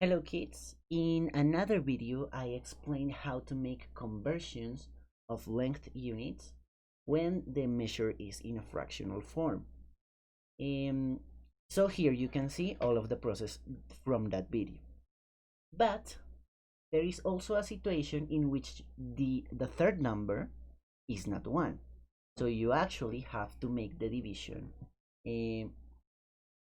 Hello kids, in another video I explained how to make conversions of length units when the measure is in a fractional form. Um, so here you can see all of the process from that video. But there is also a situation in which the third number is not 1. So you actually have to make the division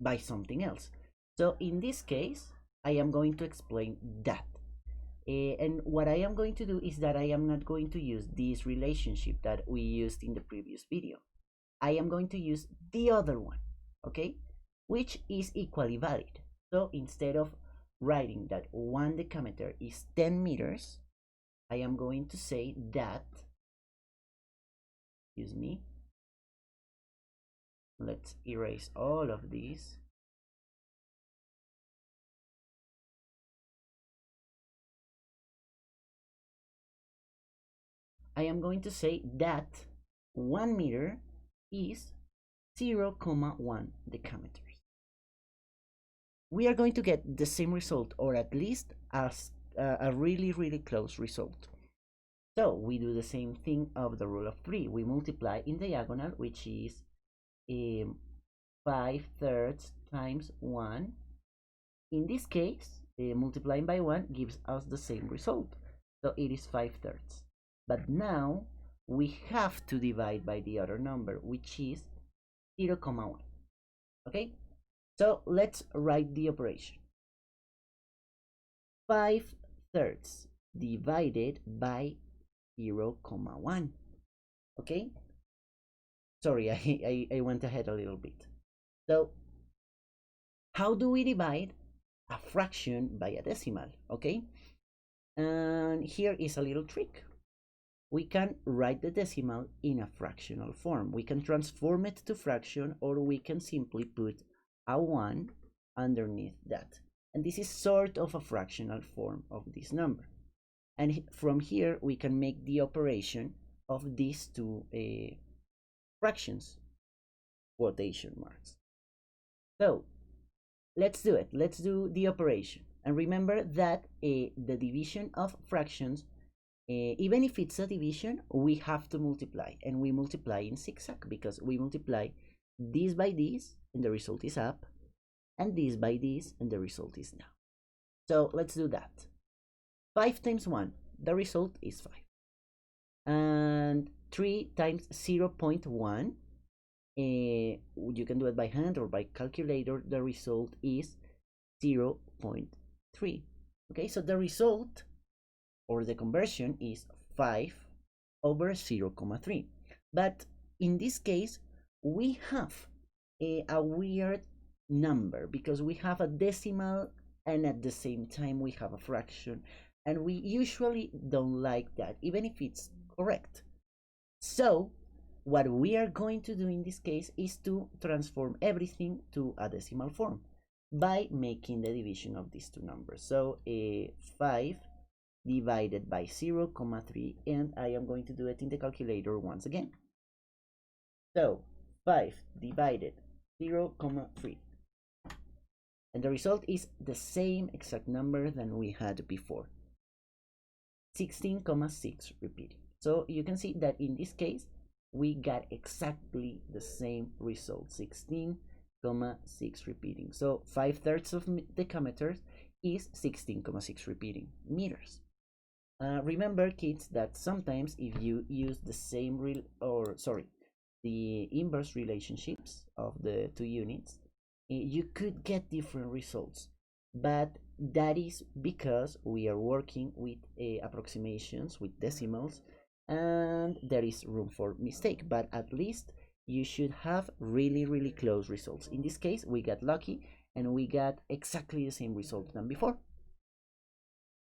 by something else. So in this case, I am going to explain that. And what I am going to do is that I am not going to use this relationship that we used in the previous video. I am going to use the other one, okay? Which is equally valid. So instead of writing that 1 decameter is 10 meters, I am going to say that, excuse me, let's erase all of these. I am going to say that 1 meter is 0,1 decameters. We are going to get the same result, or at least as a really close result. So we do the same thing of the rule of 3. We multiply in diagonal, which is 5/3 times 1. In this case, multiplying by 1 gives us the same result. So it is 5/3. But now we have to divide by the other number, which is 0,1. Okay? So let's write the operation. 5/3 divided by 0,1. Okay? Sorry, I went ahead a little bit. So how do we divide a fraction by a decimal? Okay? And here is a little trick. We can write the decimal in a fractional form. We can transform it to fraction, or we can simply put a 1 underneath that. And this is sort of a fractional form of this number. And from here, we can make the operation of these two fractions, quotation marks. So let's do it. Let's do the operation. And remember that the division of fractions, even if it's a division, we have to multiply, and we multiply in zigzag because we multiply this by this and the result is up, and this by this and the result is down. So let's do that. 5 times 1, the result is 5. And 3 times 0.1, you can do it by hand or by calculator, the result is 0.3. Okay, so the result, or the conversion, is 5 over 0,3. But in this case, we have a weird number because we have a decimal and at the same time we have a fraction, and we usually don't like that, even if it's correct. So what we are going to do in this case is to transform everything to a decimal form by making the division of these two numbers. So 5 divided by 0,3, and I am going to do it in the calculator once again. So 5 divided 0,3, and the result is the same exact number than we had before, 16,6 repeating. So you can see that in this case we got exactly the same result, 16,6 repeating. So 5/3 of decameters is 16,6 repeating meters. Remember kids that sometimes if you use the same the inverse relationships of the two units, you could get different results, but that is because we are working with approximations, with decimals, and there is room for mistake, but at least you should have really close results. In this case we got lucky and we got exactly the same result than before.